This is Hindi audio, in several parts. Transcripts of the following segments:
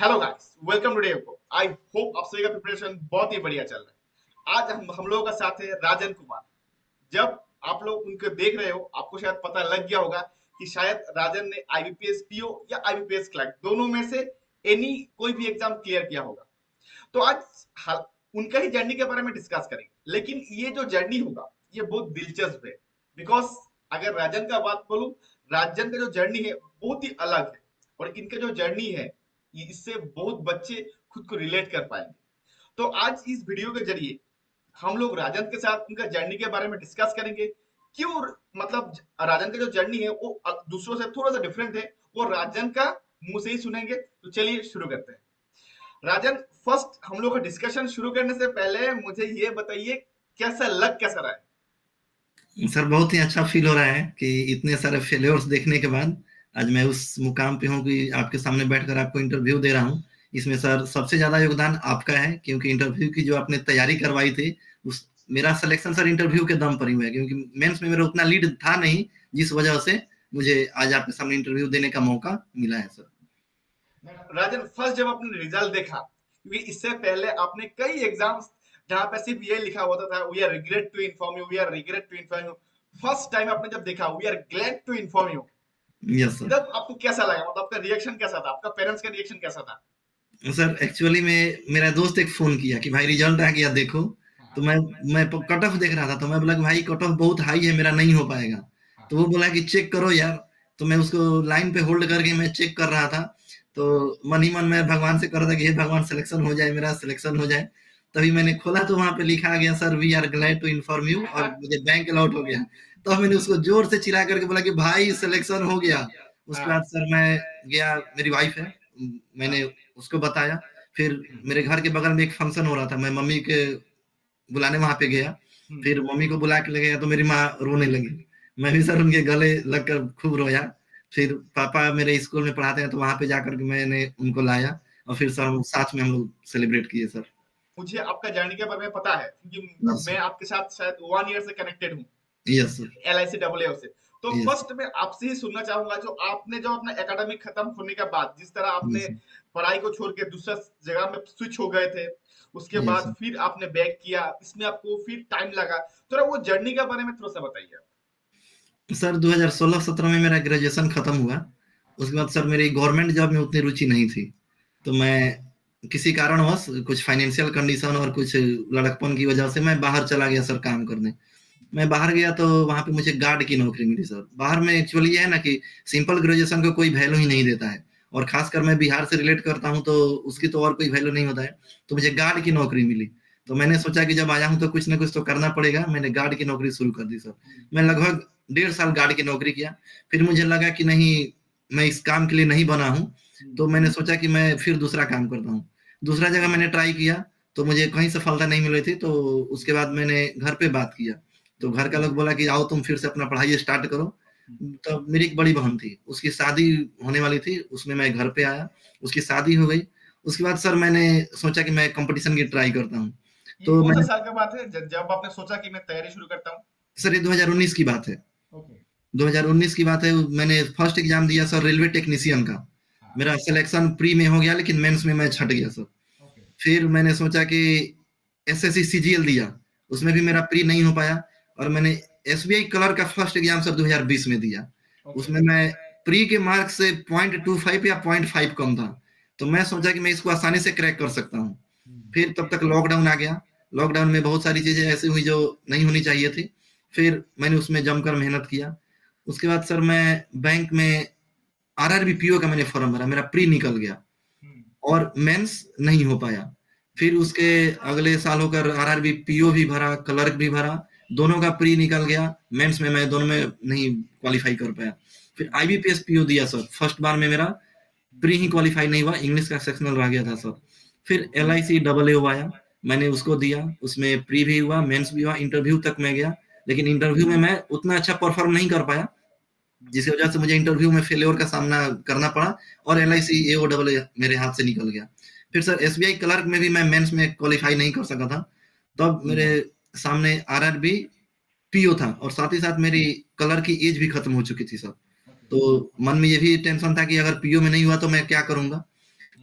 हेलो गाइस, वेलकम टू डेवको। आई होप आप सभी का प्रिपरेशन बहुत ही बढ़िया चल रहा है। आज हम लोगों का साथ है राजन कुमार। जब आप लोग उनको देख रहे हो, आपको शायद पता लग गया होगा कि शायद राजन ने आईबीपीएस पीओ या आईबीपीएस क्लर्क दोनों में से एनी कोई भी एग्जाम क्लियर किया होगा। तो आज उनका ही जर्नी के बारे में डिस्कस करेंगे। लेकिन ये जो जर्नी होगा ये बहुत दिलचस्प है। बिकॉज अगर राजन का बात बोलूं, राजन का जो जर्नी है बहुत ही अलग है। और इनका जो जर्नी है इससे बहुत बच्चे खुद को रिलेट कर पाएंगे। तो आज इस वीडियो के जरिए हम लोग राजन के साथ उनका जर्नी के बारे में डिस्कस करेंगे। क्यों, मतलब राजन का जो जर्नी है वो दूसरों से थोड़ा सा डिफरेंट है, वो राजन का मुंह से ही सुनेंगे। तो चलिए शुरू करते हैं। राजन, फर्स्ट हम लोग का डिस्कशन शुरू करने से पहले मुझे ये बताइए कैसा रहा है। सर बहुत ही अच्छा फील हो रहा है कि इतने सारे फेलियर्स देखने के बाद आज मैं उस मुकाम पे हूँ कि आपके सामने बैठकर आपको इंटरव्यू दे रहा हूँ। इसमें सर सबसे ज्यादा योगदान आपका है, क्योंकि इंटरव्यू की जो आपने तैयारी करवाई थी उस मेरा सिलेक्शन सर इंटरव्यू के दम पर ही हुआ है, क्योंकि मेंस में मेरा उतना लीड था नहीं, जिस वजह से मुझे आज आपके सामने इंटरव्यू देने का मौका मिला है सर। राजन, फर्स्ट जब आपने रिजल्ट देखा, क्योंकि इससे पहले आपने कई एग्जाम्स जहां पे सिर्फ ये लिखा होता था we are regret to inform you, we are regret to inform you. First time आपने जब देखा we are glad to inform you, yes sir. तब आपको कैसा लगा? मतलब आपका रिएक्शन कैसा था, आपका पेरेंट्स का रिएक्शन कैसा था? सर एक्चुअली में मेरा दोस्त एक फोन किया कि भाई रिजल्ट आ गया देखो। तो मैं कट ऑफ देख रहा था, तो मैं बोला कि भाई कट ऑफ बहुत हाई है, मेरा नहीं हो पाएगा। तो वो बोला कि चेक करो यार। तो मैं उसको लाइन पे होल्ड करके मैं चेक कर रहा था। तो मन ही मन में भगवान से कर रहा था कि हे भगवान सिलेक्शन हो जाए, मेरा सिलेक्शन हो जाए। तभी मैंने खोला तो वहां पे लिखा गया sir we are glad to inform you, और मुझे बैंक अलॉट हो गया। तो मैंने उसको जोर से चिल्ला करके बोला कि भाई सिलेक्शन हो गया। उसके बाद सर मैं गया, मेरी वाइफ है, मैंने उसको बताया। फिर मेरे घर के बगल में एक फंक्शन हो रहा था, मैं मम्मी के बुलाने वहां पे गया। फिर मम्मी को बुला के ले गया तो मेरी माँ रोने लगी। मैं भी सर उनके गले लगकर खूब रोया। फिर पापा मेरे स्कूल में पढ़ाते हैं, तो वहां पे जाकर के मैंने उनको लाया, और फिर सर साथ में हम लोग सेलिब्रेट किए सर। मुझे आपका जर्नी के बारे में पता है, क्योंकि यस मैं आपके साथ शायद 1 ईयर से कनेक्टेड हूँ, यस सर। LIC AA से। तो यस फर्स्ट में आपसे ही सुनना चाहूंगा, जो आपने जो अपना एकेडमिक खत्म होने के बाद जिस तरह आपने यस पढ़ाई को छोड़ के दूसरा जगह में स्विच हो गए थे, उसके यस बाद फिर आपने बैक किया, इसमें आपको फिर टाइम लगा, थोड़ा वो जर्नी के बारे में थोड़ा सा बताइए। सर 2016-17 में मेरा ग्रेजुएशन खत्म हुआ। उसके बाद सर मेरी गवर्नमेंट जॉब में उतनी रुचि नहीं थी। तो मैं किसी कारणवश, कुछ फाइनेंशियल कंडीशन और कुछ लड़कपन की वजह से मैं बाहर चला गया सर काम करने। मैं बाहर गया तो वहां पे मुझे गार्ड की नौकरी मिली सर। बाहर में एक्चुअली ये है ना कि सिंपल ग्रेजुएशन को कोई वैल्यू ही नहीं देता है, और खासकर मैं बिहार से रिलेट करता हूँ तो उसकी तो और कोई वैल्यू नहीं होता है। तो मुझे गार्ड की नौकरी मिली। तो मैंने सोचा कि जब आया हूँ तो कुछ ना कुछ तो करना पड़ेगा। मैंने गार्ड की नौकरी शुरू कर दी सर। मैं लगभग 1.5 साल गार्ड की नौकरी किया। फिर मुझे लगा कि नहीं, मैं इस काम के लिए नहीं बना हूँ। तो मैंने सोचा कि मैं फिर दूसरा काम करता हूँ। दूसरा जगह मैंने ट्राई किया, तो मुझे कहीं सफलता नहीं मिल रही थी। तो उसके बाद मैंने घर पे बात किया, तो घर का लोग बोला कि आओ तुम फिर से अपना पढ़ाई स्टार्ट करो। तो मेरी एक बड़ी बहन थी, उसकी शादी होने वाली थी, उसमें मैं घर पे आया, उसकी शादी हो गई। उसके बाद सर मैंने सोचा कि मैं कंपटीशन की ट्राई करता हूँ। ये तो कौन सा मैंने साल का बात है जब आपने सोचा कि मैं तैयारी शुरू करता हूँ? सर ये 2019 की बात है। ओके। 2019 की बात है। मैंने फर्स्ट एग्जाम दिया सर रेलवे टेक्नीशियन का। मेरा सिलेक्शन प्री में हो गया, लेकिन मेंस में मैं छट गया सर। फिर मैंने सोचा कि एसएससी सीजीएल दिया, उसमें भी मेरा प्री नहीं हो पाया। और मैंने एसबीआई क्लर्क का फर्स्ट एग्जाम सर 2020 में दिया। उसमें मैं प्री के मार्क्स से 0.25 या 0.5 कम था। तो मैं सोचा कि मैं इसको आसानी से क्रैक कर सकता हूँ। फिर तब तक लॉकडाउन आ गया। लॉकडाउन में बहुत सारी चीजें ऐसी हुई जो नहीं होनी चाहिए थी। फिर मैंने उसमें जमकर मेहनत किया। उसके बाद सर मैं बैंक में आरआरबी पीओ का मैंने फॉर्म भरा, मेरा प्री निकल गया और मेंस नहीं हो पाया। फिर उसके अगले साल होकर आरआरबी पीओ भी भरा, क्लर्क भी भरा, दोनों का प्री निकल गया। मेंस में मैं दोनों में नहीं क्वालिफाई कर पाया। फिर आईबीपीएस पीओ दिया सर, फर्स्ट बार में मेरा प्री ही क्वालिफाई नहीं हुआ, इंग्लिश का सेक्शनल रह गया था सर। फिर LIC डबल ए आया, मैंने उसको दिया, उसमें प्री भी हुआ, मेंस भी हुआ, इंटरव्यू तक मैं गया। लेकिन इंटरव्यू में मैं उतना अच्छा परफॉर्म नहीं कर पाया, जिसकी वजह से मुझे इंटरव्यू में फेलियर का सामना करना पड़ा, और LIC AOAA मेरे हाथ से निकल गया। फिर सर एसबीआई क्लर्क में भी मैं मेंस में क्वालिफाई नहीं कर सका था। तब मेरे सामने आरआरबी पीओ था, और साथ ही साथ मेरी कलर की एज भी खत्म हो चुकी थी सर। तो मन में ये भी टेंशन था कि अगर पीओ में नहीं हुआ तो मैं क्या करूंगा।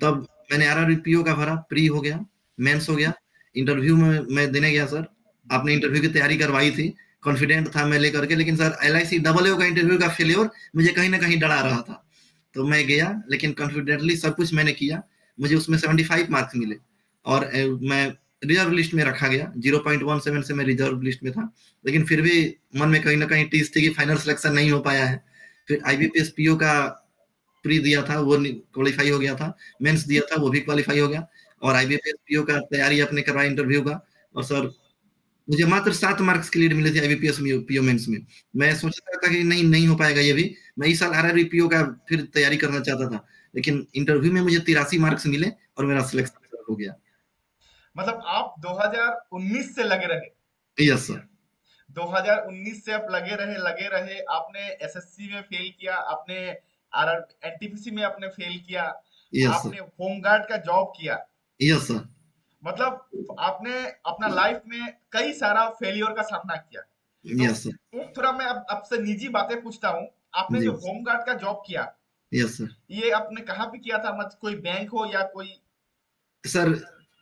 तब मैंने RRBPO का भरा, प्री हो गया, मेंस हो गया, इंटरव्यू में मैं देने गया सर। आपने इंटरव्यू की तैयारी करवाई थी, कॉन्फिडेंट था मैं लेकर के, लेकिन सर LIC AAA का इंटरव्यू का फेल्योर मुझे कहीं ना कहीं डरा रहा था। तो मैं गया, लेकिन कॉन्फिडेंटली सब कुछ मैंने किया। मुझे उसमें 75 मार्क्स मिले और मैं रिजर्व लिस्ट में रखा गया। 0.17 से मैं रिजर्व लिस्ट में था, लेकिन फिर भी मन में कहीं ना कहीं टीस थी कि फाइनल सिलेक्शन नहीं हो पाया है। फिर IBPS PO का प्री दिया था, वो क्वालिफाई हो गया था। मेंस दिया था, वो भी क्वालिफाई हो गया। और IBPS PO का तैयारी अपने करवाई इंटरव्यू का, और सर मुझे मात्र 7 मार्क्स की लीड मिली थी IBPS PO मेंस में। मैं सोच रहा था कि नहीं नहीं हो पाएगा ये भी। मैं इस साल RRBPO का फिर तैयारी करना चाहता था, लेकिन इंटरव्यू में मुझे 83 मार्क्स मिले और मेरा सिलेक्शन हो गया। मतलब आप 2019 से लगे रहे। Yes sir. 2019 से आप लगे रहे, आपने एसएससी में फेल किया, आपने आरआर एनटीपीसी में आपने फेल किया, यस सर। आपने होमगार्ड का जॉब किया। Yes sir. मतलब आपने अपना लाइफ में कई सारा फेलियर का सामना किया। तो यस सर। एक थोड़ा मैं अब आपसे निजी बातें पूछता हूँ। आपने जी जो होमगार्ड का जॉब किया, यस सर। ये आपने कहाँ पे किया था? मतलब कोई बैंक हो या कोई? Sir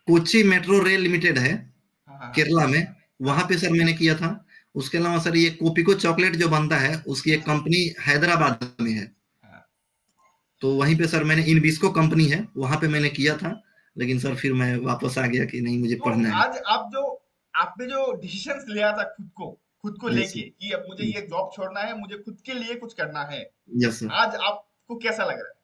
Kochi metro rail limited है हाँ हाँ हाँ केरला में, वहां हाँ पे सर मैंने किया था। उसके अलावा सर ये कोपिको चॉकलेट जो बनता है, उसकी एक कंपनी हैदराबाद में है, हाँ। तो वहीं पे सर मैंने इनविस्को कंपनी है, वहां पे मैंने किया था। लेकिन सर फिर मैं वापस आ गया कि नहीं मुझे तो पढ़ना है। आज आप जो आपने जो डिसीजंस लिया था खुद को यस लेके कि अब मुझे ये जॉब छोड़ना है, मुझे खुद के लिए कुछ करना है, यस सर। आज आपको कैसा लग रहा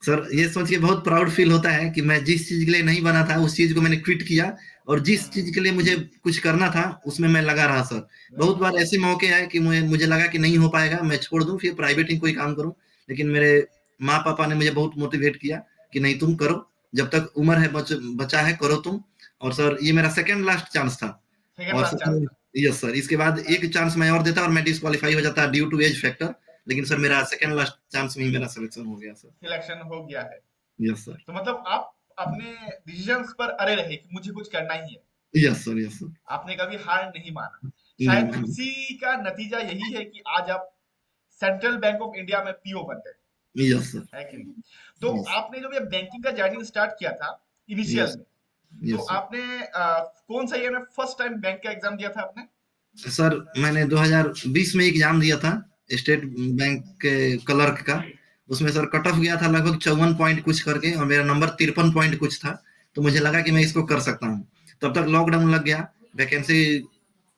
सर ये सोच के बहुत प्राउड फील होता है कि मैं जिस चीज के लिए नहीं बना था उस चीज को मैंने क्विट किया, और जिस चीज के लिए मुझे कुछ करना था उसमें मैं लगा रहा सर। बहुत बार ऐसे मौके आए कि मुझे लगा कि नहीं हो पाएगा, मैं छोड़ दूं, फिर प्राइवेट ही कोई काम करूं। लेकिन मेरे माँ पापा ने मुझे बहुत मोटिवेट किया कि नहीं तुम करो, जब तक उम्र है, बचा है, करो तुम। और सर ये मेरा सेकंड लास्ट चांस था। है? सेकंड और लास्ट चांस सर था। यस सर, इसके बाद एक चांस मैं और देता और मैं डिस्क्वालीफाई हो जाता ड्यू टू एज फैक्टर। लेकिन सर मेरा सेकंड लास्ट चांस में ही मेरा सिलेक्शन हो गया सर। सिलेक्शन हो गया है। Yes sir. तो मतलब आप अपने डिसीजंस पर अड़े रहे कि मुझे कुछ करना ही है। Yes sir. Yes sir. आपने कभी हार नहीं माना। नहीं शायद नहीं। उसी का नतीजा यही है कि आज आप सेंट्रल बैंक ऑफ इंडिया में पीओ बन गए, यस सर। है कि नहीं? तो यस। आपने जब ये बैंकिंग का जर्नी स्टार्ट किया था इनिशियल यस। में, तो यस सर। आपने कौन सा ईयर में फर्स्ट टाइम बैंक का एग्जाम दिया था आपने? सर मैंने 2020 में एग्जाम दिया था, स्टेट बैंक के क्लर्क का। उसमें सर कट ऑफ गया था लगभग 54 पॉइंट कुछ करके, और मेरा नंबर 53 पॉइंट कुछ था। तो मुझे लगा कि मैं इसको कर सकता हूँ। तब तक लॉकडाउन लग गया, वैकेंसी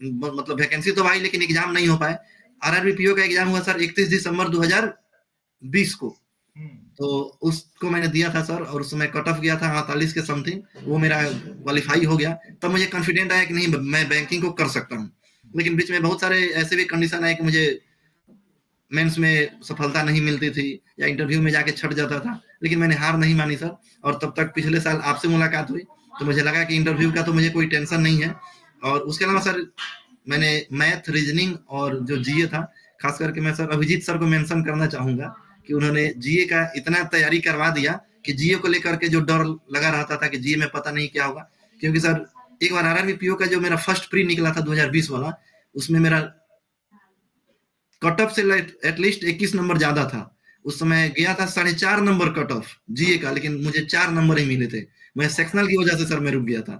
मतलब वैकेंसी तो आई लेकिन एग्जाम नहीं हो पाए। RRBPO का एग्जाम हुआ सर 31 दिसंबर 2020 को। हम्म। तो उसको मैंने दिया था सर, और उसमें कट ऑफ गया था 48 के समथिंग, वो मेरा क्वालिफाई हो गया। तब मुझे कॉन्फिडेंट आया कि नहीं मैं बैंकिंग को कर सकता हूँ। लेकिन बीच में बहुत सारे ऐसे भी कंडीशन आए कि मुझे मेंस में सफलता नहीं मिलती थी, या इंटरव्यू में जाके छट जाता था। लेकिन मैंने हार नहीं मानी सर, और तब तक पिछले साल आपसे मुलाकात हुई, तो मुझे लगा कि इंटरव्यू का तो मुझे कोई टेंशन नहीं है। और उसके अलावा सर मैंने मैथ, रीजनिंग और जो जीए था, खास करके मैं सर अभिजीत सर को मेंशन करना चाहूंगा कि उन्होंने जीए का इतना तैयारी करवा दिया कि जीए को लेकर के जो डर लगा रहता था कि जीए में पता नहीं क्या होगा। क्योंकि सर एक बार RRBPO का जो मेरा फर्स्ट प्री निकला था 2020 वाला, उसमें मेरा कट ऑफ से एटलीस्ट 21 नंबर ज्यादा था। उस समय गया था 4.5 नंबर कट ऑफ जीए का, लेकिन मुझे 4 नंबर ही मिले थे। मैं सेक्शनल की वजह से सर मैं रुक गया था।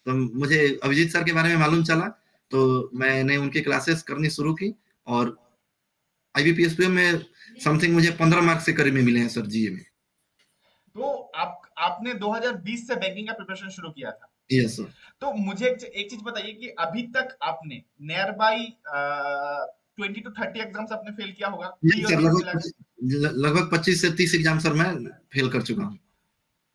तो मुझे अभिजीत सर के बारे में मालूम चला, तो मैंने उनकी क्लासेस करनी शुरू की, और IBPS में समथिंग मुझे 15 मार्क्स से करीब में मिले हैं सर जीए में। तो आपने 2020 से बैंकिंग का प्रिपरेशन शुरू किया था। Yes sir. तो मुझे एक चीज बताइए कि अभी तक आपने नियर बाई 20 to 30 एग्जाम्स आपने फेल किया होगा, प्री यस और सर, मेंस मिला के। लगभग 25 से 30 एग्जाम सर मैं फेल कर चुका हूँ।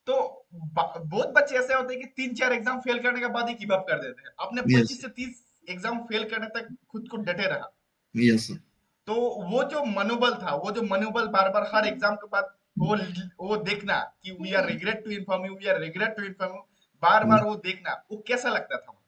तो बहुत बच्चे ऐसे होते हैं कि 3-4 एग्जाम फेल करने के बाद ही गिव अप कर देते हैं। आपने यस 25 से 30 एग्जाम फेल करने तक खुद को डटे रहा। Yes sir. तो वो जो मनोबल था, वो जो मनोबल बार बार हर एग्जाम के बाद वो देखना कि we are regret to inform you, we are regret to inform you, बार बार वो देखना, वो कैसा लगता था?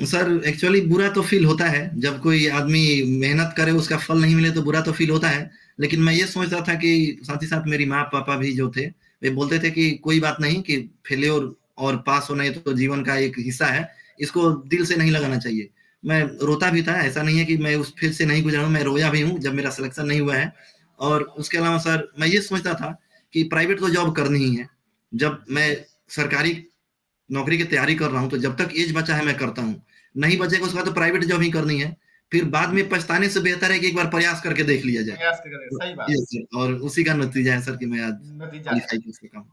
सर एक्चुअली बुरा तो फील होता है, जब कोई आदमी मेहनत करे उसका फल नहीं मिले तो बुरा तो फील होता है। लेकिन मैं ये सोचता था कि साथ ही साथ मेरी माँ पापा भी जो थे, वे बोलते थे कि कोई बात नहीं, कि फेल्योर और पास होना ये तो जीवन का एक हिस्सा है, इसको दिल से नहीं लगाना चाहिए। मैं रोता भी था, ऐसा नहीं है कि मैं उस फेज से नहीं गुजरा हूँ, मैं रोया भी हूँ जब मेरा सिलेक्शन नहीं हुआ है। और उसके अलावा सर मैं ये सोचता था कि प्राइवेट तो जॉब करनी ही है, जब मैं सरकारी नौकरी की तैयारी कर रहा हूँ, तो जब तक एज बचा है मैं करता हूँ। नहीं बचेगा उसके बाद तो प्राइवेट जॉब ही करनी है। फिर बाद में पछताने से बेहतर है कि एक बार प्रयास करके देख लिया जाए। प्रयास करें, तो सही बात। यस सर, और उसी का नतीजा है सर कि मैं आज नतीजा है। क्वालीफाई कर सका हूँ।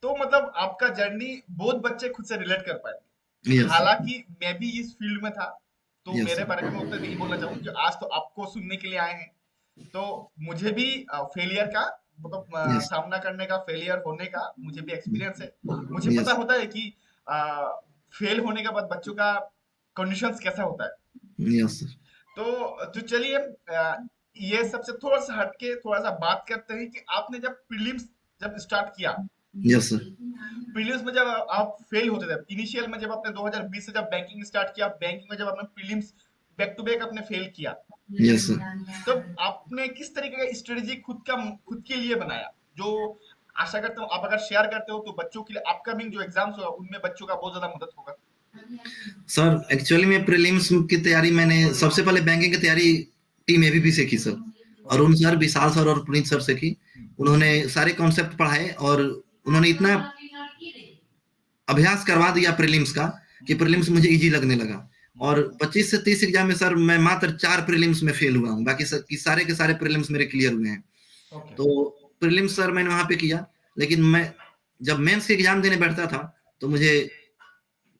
तो मतलब आपका जर्नी बहुत बच्चे खुद से रिलेट कर पाएंगे। यस सर, हालांकि मैं भी इस फील्ड में था, तो यस मेरे सर, बारे में उतना नहीं बोलना चाहूंगा, कि आज तो आपको सुनने के लिए आए हैं। तो मुझे भी फेलियर का मतलब यस, सामना करने का, फेलियर होने का मुझे भी एक्सपीरियंस है। मुझे पता यस, होता है कि फेल होने के बाद बच्चों का कंडीशंस कैसा होता है। यस सर, तो चलिए, ये सबसे थोड़ा सा हटके थोड़ा सा बात करते हैं कि आपने जब प्रीलिम्स जब स्टार्ट किया, यस सर, प्रीलिम्स में जब आप फेल होते थे, इनिशियल में जब आपने 2020 से जब बैंकिंग स्टार्ट किया, बैंकिंग में जब आपने प्रीलिम्स बैक टू बैक आपने फेल किया, यस सर। तो आपने किस तरीके का स्ट्रेटेजी खुद के लिए बनाया, जो आशा करता हूँ आप अगर शेयर करते हो तो बच्चों के लिए अपकमिंग जो एग्जाम्स होगा उनमें बच्चों का बहुत ज्यादा मदद होगा। सर एक्चुअली में प्रीलिम्स की तैयारी मैंने सबसे पहले बैंकिंग की तैयारी टीम एबीपी से की सर। ओके। अरुण सर, विशाल सर और पुनीत सर से की। उन्होंने सारे कॉन्सेप्ट पढ़ाए और उन्होंने इतना अभ्यास करवा दिया प्रीलिम्स का कि प्रीलिम्स मुझे इजी लगने लगा। और 25 से 30 एग्जाम में सर मैं मात्र 4 प्रीलिम्स में फेल हुआ हूँ, बाकी सारे के सारे प्रीलिम्स मेरे क्लियर हुए हैं। ओके। तो प्रीलिम्स सर मैंने वहां पे किया, लेकिन मैं जब मेंस के एग्जाम देने बैठता था तो मुझे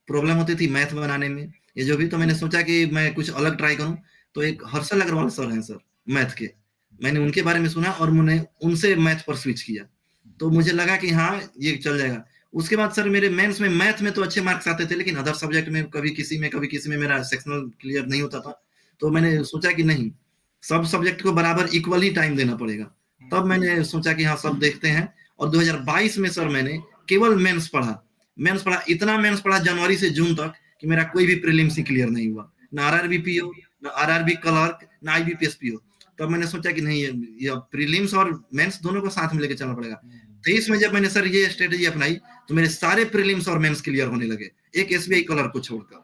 प्रॉब्लम होती थी मैथ बनाने में, ये जो भी। तो मैंने सोचा कि मैं कुछ अलग ट्राई करूं। तो एक हर्षल अग्रवाल सर हैं सर, मैथ के। मैंने उनके बारे में सुना और मैंने उनसे मैथ पर स्विच किया। तो मुझे लगा कि हाँ ये चल जाएगा। उसके बाद सर मेरे मेंस में मैथ में तो अच्छे मार्क्स आते थे, लेकिन अदर सब्जेक्ट में कभी किसी में मेरा सेक्शनल क्लियर नहीं होता था। तो मैंने सोचा कि नहीं, सब सब्जेक्ट को बराबर इक्वल ही टाइम देना पड़ेगा। तब मैंने सोचा कि हाँ सब देखते हैं। और 2022 में सर मैंने केवल मेंस पढ़ा, इतना मेंस पढ़ा जनवरी से जून तक कि मेरा कोई भी प्रीलिम्स ही क्लियर नहीं हुआ, ना आरआरबी पीओ, ना आरआरबी क्लर्क, ना आईबीपीएस पीओ। तब मैंने सोचा कि नहीं, ये प्रीलिम्स और मेंस दोनों को साथ में लेकर चलना पड़ेगा। 23 में जब मैंने सर ये स्ट्रेटेजी अपनाई तो मेरे सारे प्रीलिम्स और मेंस क्लियर होने लगे, एक एसबीआई क्लर्क को छोड़कर।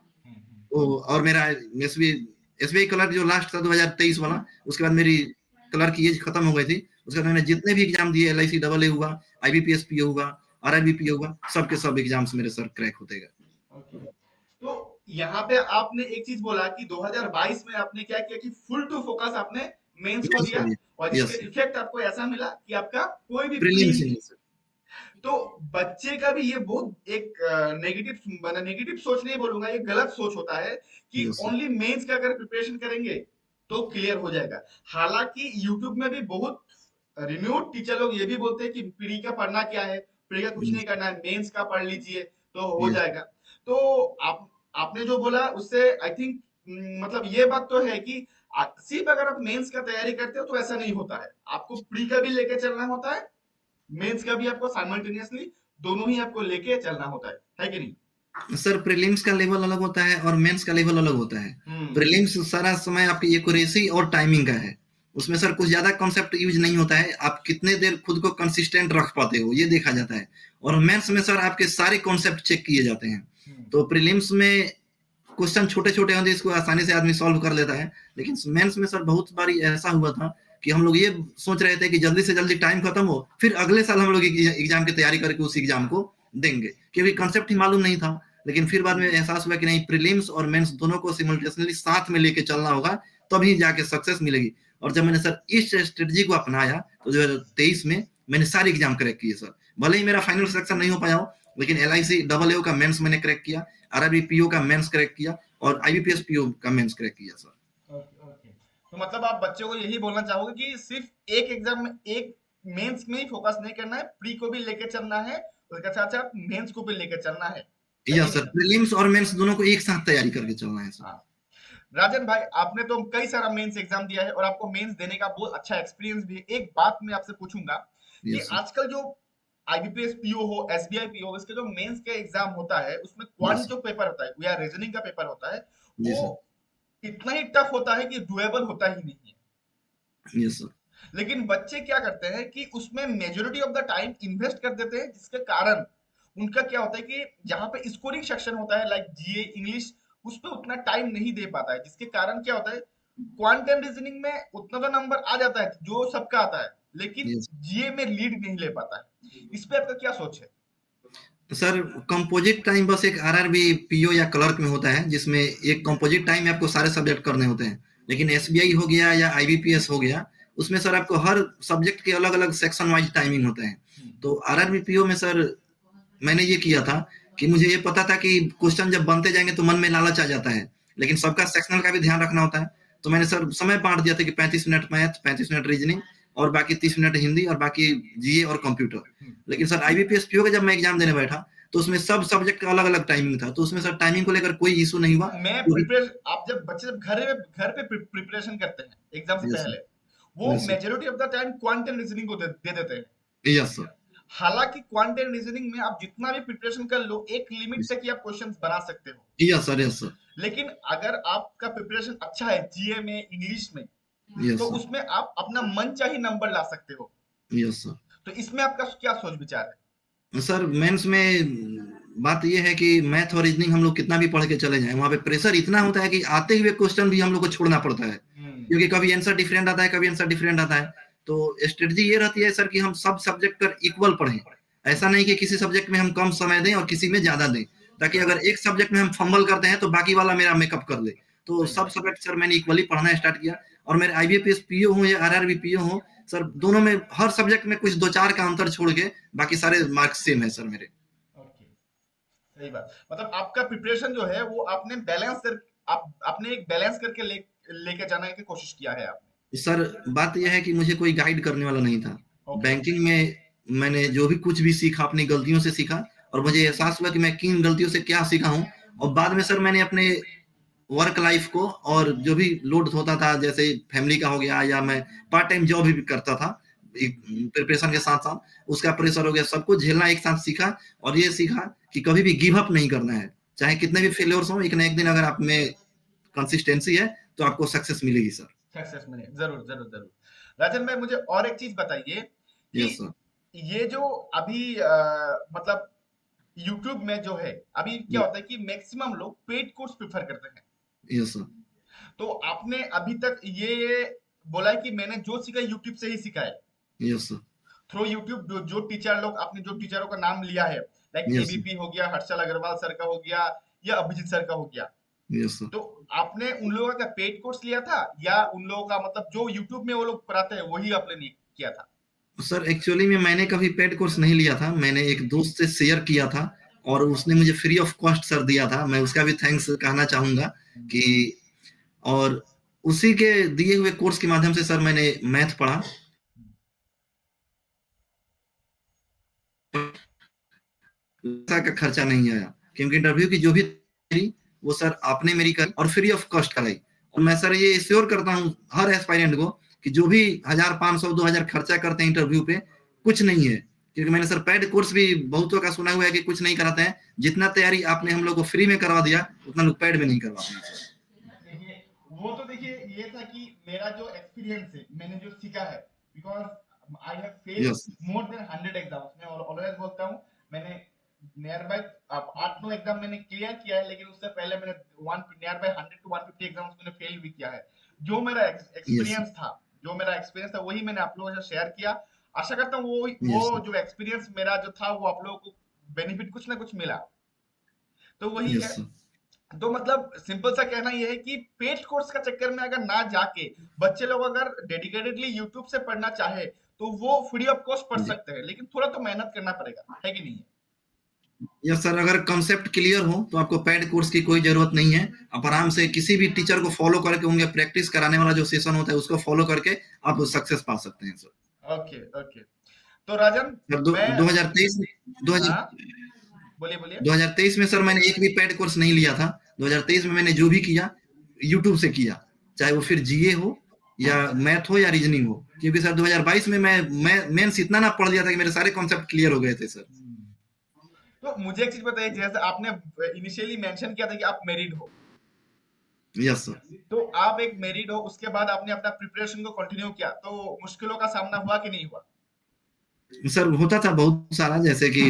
और मेरा एसबीआई क्लर्क जो लास्ट था 2023 वाला, उसके बाद मेरी क्लर्क की एज खत्म हो गई थी। उसके बाद मैंने जितने भी एग्जाम दिए, L I C double A हुआ, आईबीपीएस पीओ हुआ, आरआरबी पीओ हुआ, सबके सब एग्जाम्स मेरे सर क्रैक होते गए। ओके। तो यहाँ पे आपने एक चीज बोला कि 2022 में आपने क्या किया कि फुल टू फोकस आपने मेंस को यस दिया, सर, और जिसके यस इफेक्ट आपको ऐसा मिला कि आपका कोई भी प्री। प्रीलिम्स ही नहीं सर। तो बच्चे का भी ये बहुत एक नेगेटिव सोच नहीं बोलूंगा, ये गलत सोच होता है कि यस सर, ओनली मेंस का अगर प्रिपरेशन करेंगे तो क्लियर हो जाएगा। हालांकि यूट्यूब में भी बहुत रिन्यूड टीचर लोग ये भी बोलते हैं कि प्री का पढ़ना क्या है, प्री का कुछ नहीं करना है, मेंस का पढ़ लीजिए तो हो यस जाएगा। तो आपने जो बोला उससे आई थिंक मतलब ये बात तो है कि सिर्फ अगर आप मेंस का तैयारी करते हो तो ऐसा नहीं होता है, आपको प्री का भी लेके चलना होता है, मेंस का भी आपको साइमल्टेनियसली दोनों ही आपको लेके चलना होता है कि नहीं? सर, प्रीलिम्स का लेवल अलग होता है और मेंस का लेवल अलग होता है। हम्म। प्रीलिम्स सारा समय आपकी एक्यूरेसी और टाइमिंग का है। उसमें सर कुछ ज्यादा कॉन्सेप्ट यूज नहीं होता है, आप कितने देर खुद को कंसिस्टेंट रख पाते हो ये देखा जाता है। और मेंस में सर आपके सारे कॉन्सेप्ट चेक किए जाते हैं। तो प्रीलिम्स में क्वेश्चन छोटे छोटे होते हैं, इसको आसानी से आदमी सॉल्व कर लेता है। लेकिन मेंस में सर बहुत बारी ऐसा हुआ था कि हम लोग ये सोच रहे थे कि जल्दी से जल्दी टाइम खत्म हो, फिर अगले साल हम लोग एग्जाम की तैयारी करके उस एग्जाम को देंगे, क्योंकि कंसेप्ट ही मालूम नहीं था। लेकिन फिर बाद में एहसास हुआ कि नहीं, प्रीलिम्स और मेंस दोनों को सिमुलटेनियसली साथ में लेके चलना होगा, तभी जाके सक्सेस मिलेगी। और जब मैंने सर इस स्ट्रेटजी को अपनाया तो 2023 में मैंने सारे एग्जाम क्रैक किए सर। भले ही मेरा फाइनल सिलेक्शन नहीं हो पाया हो, लेकिन L I C double A का मेंस मैंने क्रैक किया, आरआरबी पीओ का मेंस क्रैक किया और आईबीपीएस पीओ का मेंस क्रैक किया सर। Okay, okay. तो मतलब आप बच्चों को यही बोलना चाहोगे कि सिर्फ एक एग्जाम में, एक मेंस में ही फोकस नहीं करना है, प्री को भी लेके चलना है, उसके साथ साथ मेंस को भी लेके चलना है कि यस सर, नहीं? प्रीलिम्स और मेंस दोनों को एक साथ तैयारी करके चलना है सर। हाँ। राजन भाई, आपने तो कई सारा मेंस एग्जाम दिया है और आपको मेंस देने का बहुत अच्छा एक्सपीरियंस भी है। एक बात मैं आपसे पूछूंगा कि यस सर, आजकल जो आईबीपीएस पीओ हो, एसबीआई पीओ हो, इसके जो मेंस का एग्जाम होता है उसमें यस क्वांट सर, जो पेपर होता है या रीजनिंग का पेपर होता है, जी वो सर, इतना ही टफ होता है कि डुएबल होता ही नहीं है। यस सर, लेकिन बच्चे क्या करते हैं कि उसमें majority of the time invest कर देते हैं, जिसके कारण उनका क्या होता है कि जहां पे स्कोरिंग सेक्शन होता है लाइक जीए इंग्लिश, उस पर उतना टाइम नहीं दे पाता है, जिसके कारण क्या होता है क्वांट एंड रीजनिंग में उतना तो नंबर आ जाता है जो सबका आता है, लेकिन यस। जीए में लीड नहीं ले पाता है। इस पे आपका क्या सोच है? सर कंपोजिट टाइम बस एक आरआरबी पीओ या क्लर्क में होता है, जिसमें एक कंपोजिट टाइम में आपको सारे सब्जेक्ट करने होते हैं। लेकिन एसबीआई हो गया या आईबीपीएस हो गया, उसमें सर आपको हर सब्जेक्ट के अलग अलग सेक्शन वाइज टाइमिंग होते हैं। तो आरआरबी पीओ में सर मैंने ये किया था कि मुझे ये पता था कि क्वेश्चन जब बनते जाएंगे तो मन में लालच आ जाता है, लेकिन सबका सेक्शनल का भी ध्यान रखना होता है। तो मैंने सर समय बांट दिया था कि 35 मिनट मैथ, 35 मिनट रीजनिंग और बाकी 30 मिनट हिंदी और बाकी जीए और कंप्यूटर। लेकिन सर आईबीपीएस पीओ का जब मैं एग्जाम देने बैठा तो उसमें सब सब्जेक्ट का अलग अलग टाइमिंग था, तो उसमें सर टाइमिंग को लेकर कोई इशू नहीं हुआ। मैं प्रिपेयर आप जब बच्चे जब घर पे प्रिपरेशन करते हैं एग्जाम से यस पहले, सर। वो yes sir. Majority of the time quant and reasoning को दे देते हैं। Yes sir. हालांकि क्वांट एंड रीजनिंग में आप जितना भी प्रिपरेशन कर लो, एक लिमिट तक ही आप क्वेश्चंस बना सकते हो। Yes sir. Yes sir. लेकिन अगर आपका प्रिपरेशन अच्छा है जीए में, इंग्लिश में, यस तो सर। उसमें आप अपना मन चाही नंबर ला सकते हो। Yes sir. तो इसमें आपका क्या सोच विचार है? सर मेंस में बात ये है कि मैथ और रीजनिंग हम लोग कितना भी पढ़ के चले जाएं, वहां पे प्रेशर इतना होता है कि आते हुए क्वेश्चन भी हम लोग को छोड़ना पड़ता है, क्योंकि कभी आंसर डिफरेंट आता है, कभी आंसर डिफरेंट आता है। तो स्ट्रेटजी ये रहती है सर कि हम सब सब्जेक्ट पर इक्वल पढ़ें। ऐसा नहीं कि किसी सब्जेक्ट में हम कम समय दें और किसी में ज्यादा दें, ताकि अगर एक सब्जेक्ट में हम फंबल करते हैं तो बाकी वाला मेरा मेकअप कर ले। तो सब सब्जेक्ट सर मैंने इक्वली पढ़ना स्टार्ट किया, और मेरे आईबीपीएस पीओ हो या आरआरबी पीओ हो सर, दोनों में हर सब्जेक्ट में कुछ 2-4 का अंतर छोड़ के बाकी सारे मार्क्स सेम है सर मेरे। ओके, सही बात। मतलब आपका प्रिपरेशन जो है वो आपने बैलेंस कर आपने एक बैलेंस करके लेके जाने की कोशिश किया है आपने। सर बात यह है कि मुझे कोई गाइड करने वाला नहीं था। ओके। बैंकिंग में मैंने जो भी कुछ भी सीखा अपनी गलतियों से सीखा, और मुझे एहसास हुआ कि मैं किन गलतियों से क्या सीखा हूँ। और बाद में सर मैंने अपने वर्क लाइफ को और जो भी लोड होता था, जैसे फैमिली का हो गया या मैं पार्ट टाइम जॉब भी करता था प्रिपरेशन के साथ साथ, उसका प्रेशर हो गया, सबको झेलना एक साथ सीखा। और ये सीखा कि कभी भी गिव अप नहीं करना है, चाहे कितने भी फेलियर्स हो, एक ना एक दिन अगर आप में कंसिस्टेंसी है तो आपको सक्सेस मिलेगी सर। सक्सेस मिले, जरूर जरूर जरूर। राजन भाई, मुझे और एक चीज बताइए कि यस सर। ये जो अभी मतलब यूट्यूब में जो है, अभी क्या होता है कि मैक्सिमम लोग पेड कोर्स प्रेफर करते हैं। Yes sir. तो आपने अभी तक ये बोला है कि मैंने जो सीखा यूट्यूब से ही सीखा है। Yes sir. थ्रू यूट्यूब जो टीचर लोग, आपने जो टीचरों का नाम लिया है, लाइक यस सर। एबीपी हो गया, हर्षल अग्रवाल सर का हो गया, या अभिजीत सर का हो गया, यस सर। तो आपने उन लोगों का पेड कोर्स लिया था, या उन लोगों का मतलब जो यूट्यूब में वो लोग पढ़ाते हैं वही आपने नहीं किया था? सर एक्चुअली में मैंने कभी पेड कोर्स नहीं लिया था, मैंने एक दोस्त से शेयर किया था और उसने मुझे फ्री ऑफ कॉस्ट सर दिया था। मैं उसका भी थैंक्स कहना चाहूंगा कि, और उसी के दिए हुए कोर्स के माध्यम से सर मैंने मैथ पढ़ा। पैसा का खर्चा नहीं आया, क्योंकि इंटरव्यू की जो भी थी वो सर आपने मेरी कर और फ्री ऑफ कॉस्ट कराई। और मैं सर ये श्योर करता हूँ हर एस्पायरेंट को कि जो भी 1500-2000 खर्चा करते हैं इंटरव्यू पे, कुछ नहीं है। क्योंकि मैंने सर पेड कोर्स भी बहुतों का सुना हुआ है कि कुछ नहीं कराते हैं। जितना तैयारी आपने हम लोग को फ्री में करवा दिया, उतना लोग पेड में नहीं करवाते हैं सर। देखिए, वो तो देखिए ये था कि मेरा जो एक्सपीरियंस है, मैंने जो सीखा है, because I have failed yes. More than 100 exams. मैं और ऑलवेज बोलता हूँ, मैंने नियर बाय 8-9 एग्जाम मैंने क्लियर किया है, लेकिन उससे पहले मैंने नियर बाय 100 to 150 एग्जाम्स मैंने फेल भी किया है। जो मेरा यस। एक्सपीरियंस था वही मैंने आप लोगों से शेयर किया। आशा करता हूँ यस। वो जो एक्सपीरियंस मेरा जो था वो आप लोगों को बेनिफिट कुछ ना कुछ मिला। तो वही है। Yes sir. तो मतलब सिंपल सा कहना यह है कि पेड कोर्स का चक्कर में अगर ना जाके बच्चे लोग अगर डेडिकेटेडली यूट्यूब से पढ़ना चाहे तो वो फ्री ऑफ कॉस्ट पढ़ सकते हैं, लेकिन थोड़ा तो मेहनत करना पड़ेगा, है कि नहीं? यस सर, अगर कंसेप्ट क्लियर हो तो आपको पेड कोर्स की कोई जरूरत नहीं है। आप आराम से किसी भी टीचर को फॉलो करके, उनके प्रैक्टिस कराने वाला जो सेशन होता है उसको फॉलो करके आप सक्सेस पा सकते हैं सर। Okay okay. तो राजन, सर मैं 2023 हाँ, बोलिए बोलिए। 2023 में सर मैंने एक भी पेड कोर्स नहीं लिया था। 2023 में मैंने जो भी किया यूट्यूब से किया, चाहे वो फिर जीए हो या मैथ हो या रीजनिंग हो, क्योंकि सर 2022 में मैं मेंस इतना ना पढ़ लिया था कि मेरे सारे कॉन्सेप्ट क्लियर हो गए थे सर। तो मुझे एक चीज बताइए, जैसे आपने इनिशियली मेंशन किया था कि आप मैरिड हो, यस सर। तो आप एक मैरिड हो, उसके बाद आपने अपना प्रिपरेशन को कंटिन्यू किया, तो मुश्किलों का सामना हुआ कि नहीं हुआ? सर होता था बहुत सारा, जैसे कि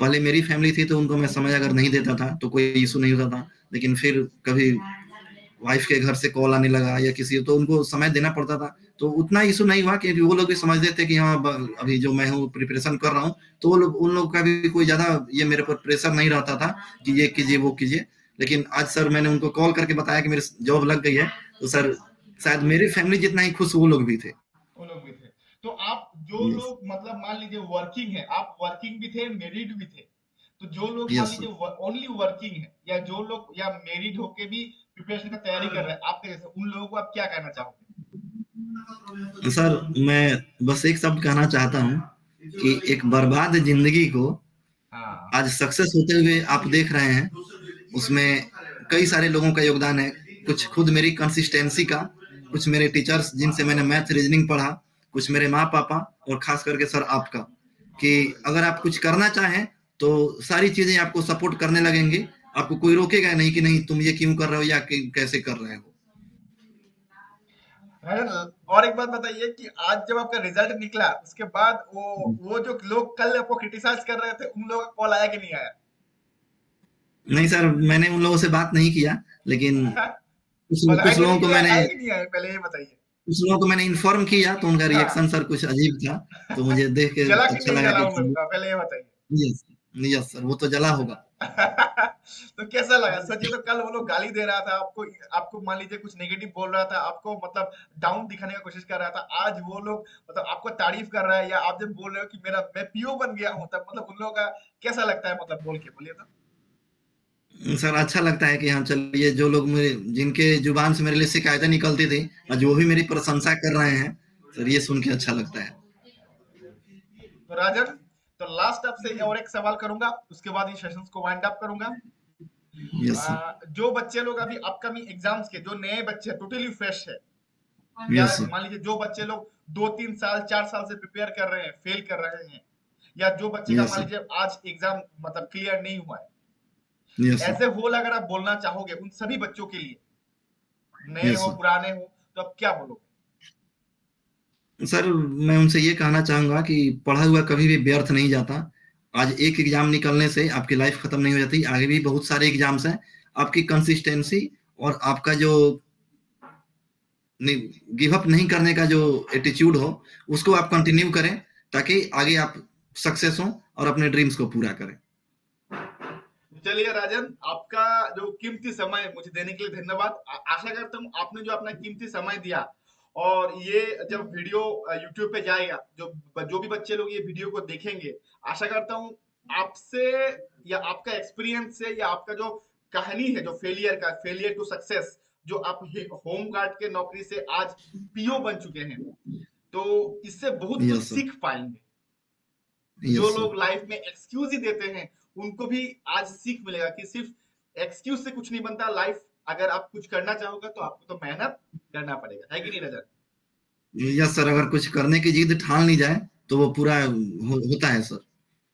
पहले मेरी फैमिली थी तो उनको मैं समय अगर नहीं देता था तो कोई इशू नहीं होता था, लेकिन फिर कभी वाइफ के घर से कॉल आने लगा या किसी, तो उनको समय देना पड़ता था। तो उतना इशू नहीं हुआ, क्योंकि वो लोग भी समझते थे कि हाँ, अभी जो मैं हूँ प्रिपरेशन कर रहा हूँ, तो वो लोग, उन लोग का भी कोई ज्यादा ये मेरे पर प्रेशर नहीं रहता था कि ये कीजिए वो कीजिए। लेकिन आज सर मैंने उनको कॉल करके बताया कि मेरी जॉब लग गई है, तो सर शायद मेरी फैमिली जितना ही खुश वो लोग भी थे। वो लोग भी थे। तो आप जो यस, लोग मतलब मान लीजिए वर्किंग है, आप वर्किंग भी थे, मैरिड भी थे, तो जो लोग मान यस लीजिए सर। ओनली वर्किंग है, या जो लोग या मैरिड होके भी प्रिपरेशन का तैयारी कर रहे हैं आपके जैसे, उन लोगों को आप क्या कहना चाहोगे? सर मैं बस एक शब्द कहना चाहता हूँ कि एक बर्बाद जिंदगी को हाँ। आज सक्सेस होते हुए आप देख रहे हैं, उसमें कई सारे लोगों का योगदान है। कुछ खुद मेरी कंसिस्टेंसी का, कुछ मेरे टीचर्स जिनसे मैंने मैथ रीजनिंग पढ़ा, कुछ मेरे माँ पापा, और खास करके सर आपका, कि अगर आप कुछ करना चाहें तो सारी चीजें आपको सपोर्ट करने लगेंगे। आपको कोई रोकेगा नहीं कि नहीं तुम ये क्यों कर रहे हो या कैसे कर रहे हो। राजन, और एक बात बताइए कि आज जब आपका रिजल्ट निकला उसके बाद वो जो लोग कल आपको क्रिटिसाइज कर रहे थे, उन लोगों का कॉल आया कि नहीं आया? नहीं सर, मैंने उन लोगों से बात नहीं किया, लेकिन कुछ बधाई कुछ देने लोगों के को लिए मैंने आए कि नहीं आए, पहले ये बताइए। कुछ लोगों को मैंने इन्फॉर्म किया, तो उनका हाँ। रिएक्शन सर कुछ अजीब था। तो मुझे देख के जला कि अच्छा नहीं लगा जला कि उन लोगों का, पहले ये बताइए। यस, यस सर, वो तो जला होगा। तो कैसा लगा सोचिए, तो कल वो लोग गाली दे रहा था आपको, आपको मान लीजिए कुछ नेगेटिव बोल रहा था, आपको मतलब डाउन दिखाने का कोशिश कर रहा था, आज वो लोग मतलब आपको तारीफ कर रहा है, या आप जब बोल रहे हो कि मेरा मैं पीओ बन गया हूं, तब मतलब उन लोगों का कैसा लगता है, मतलब बोल के बोलिए तो। सर अच्छा लगता है कि हाँ चलिए, जो लोग मेरे, जिनके जुबान से मेरे लिए शिकायतें निकलती थी, आज वो भी मेरी प्रशंसा कर रहे हैं, सर ये सुन के अच्छा लगता है। तो राजन, तो लास्ट आपसे और एक सवाल करूंगा, उसके बाद ये सेशंस को वाइंड अप करूंगा। Yes sir. जो बच्चे लोग अभी अपकमिंग एग्जाम्स के, जो नए बच्चे टोटली फ्रेश है, या यस सर। मान लीजिए जो बच्चे लोग 2-3 साल 4 साल से प्रिपेयर कर रहे हैं, फेल कर रहे हैं, या जो बच्चे का यस मान सर। लीजिए आज एग्जाम मतलब क्लियर नहीं हुआ है, yes sir. As a whole अगर आप बोलना चाहोगे उन सभी बच्चों के लिए, नए यस हो सर। पुराने हो, तो आप क्या बोलोगे? सर मैं उनसे ये कहना चाहूंगा कि पढ़ा हुआ कभी भी व्यर्थ नहीं जाता। आज एक एग्जाम निकलने से आपकी लाइफ खत्म नहीं हो जाती, आगे भी बहुत सारे एग्जाम्स हैं। आपकी कंसिस्टेंसी और आपका जो गिव अप नहीं करने का जो एटीट्यूड हो, उसको आप कंटिन्यू करें, ताकि आगे आप सक्सेस हो और अपने ड्रीम्स को पूरा करें। चलिए राजन, आपका जो कीमती समय मुझे देने के लिए धन्यवाद। आशा करता हूँ आपने जो अपना कीमती समय दिया, और ये जब वीडियो यूट्यूब पे जाएगा, जो जो भी बच्चे लोग ये वीडियो को देखेंगे, आशा करता हूँ आपसे या आपका एक्सपीरियंस से या आपका जो कहानी है, जो फेलियर का, फेलियर टू सक्सेस, जो आप होम गार्ड के नौकरी से आज पीओ बन चुके हैं, तो इससे बहुत कुछ यस सर। सीख पाएंगे। जो यस सर। लोग लाइफ में एक्सक्यूज ही देते हैं, उनको भी आज सीख मिलेगा कि सिर्फ एक्सक्यूज से कुछ नहीं बनता लाइफ। अगर आप कुछ करना चाहोगे तो आपको तो मेहनत करना पड़ेगा, है कि नहीं रजत? यस सर, अगर कुछ करने की जिद ठान ली जाए तो वो पूरा होता है सर।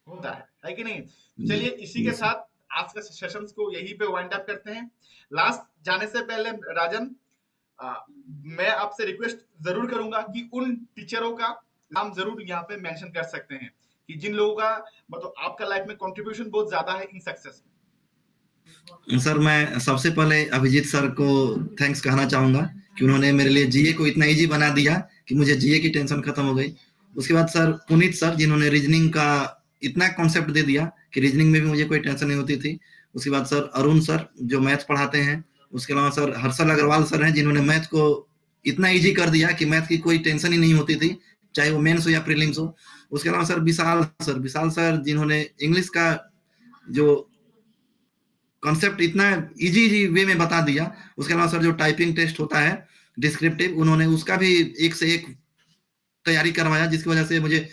होता है कि नहीं? चलिए इसी के यस सर। साथ आज का सेशंस को यहीं पे वाइंड अप करते हैं। लास्ट जाने से पहले राजन, आ, मैं आपसे रिक्वेस्ट जरूर करूंगा कि उन टीचरों का नाम जरूर यहाँ पे मेंशन कर सकते हैं, कि जिन लोगों का मतलब आपका लाइफ में कंट्रीब्यूशन बहुत ज्यादा है इन सक्सेस में। सर मैं सबसे पहले अभिजीत सर को थैंक्स कहना चाहूंगा कि उन्होंने मेरे लिए जीए को इतना इजी बना दिया कि मुझे जीए की टेंशन खत्म हो गई। उसके बाद सर पुनीत सर, जिन्होंने रीजनिंग का इतना कॉन्सेप्ट दे दिया कि रीजनिंग में भी मुझे कोई टेंशन नहीं होती थी। उसके बाद सर अरुण सर, जो मैथ पढ़ाते हैं। उसके अलावा सर हर्षल अग्रवाल सर हैं, जिन्होंने मैथ को इतना इजी कर दिया कि मैथ की कोई टेंशन ही नहीं होती थी, चाहे वो मेंस हो या प्रीलिम्स हो। उसके अलावा सर विशाल सर, जिन्होंने इंग्लिश का जो कॉन्सेप्ट इतना इजी वे में बता दिया। उसके अलावा सर जो टाइपिंग टेस्ट होता है डिस्क्रिप्टिव, उन्होंने उसका भी एक से एक तैयारी करवाया, जिसकी वजह से मुझे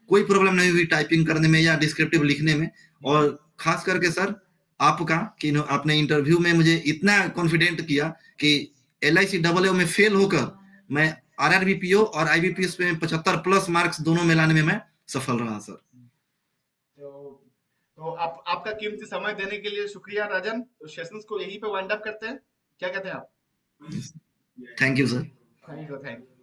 कोई प्रॉब्लम नहीं हुई टाइपिंग करने में या डिस्क्रिप्टिव लिखने में। और खास करके सर आपका, कि आपने इंटरव्यू में मुझे इतना कॉन्फिडेंट किया कि LIC में फेल होकर मैं RRBPO और IBPS में 75+ मार्क्स दोनों में लाने में मैं सफल रहा सर। तो आप आपका कीमती समय देने के लिए शुक्रिया राजन। तो सेशंस को यहीं पे वाइंड अप करते हैं, क्या कहते हैं आप? Thank you sir. Thank you, thank you.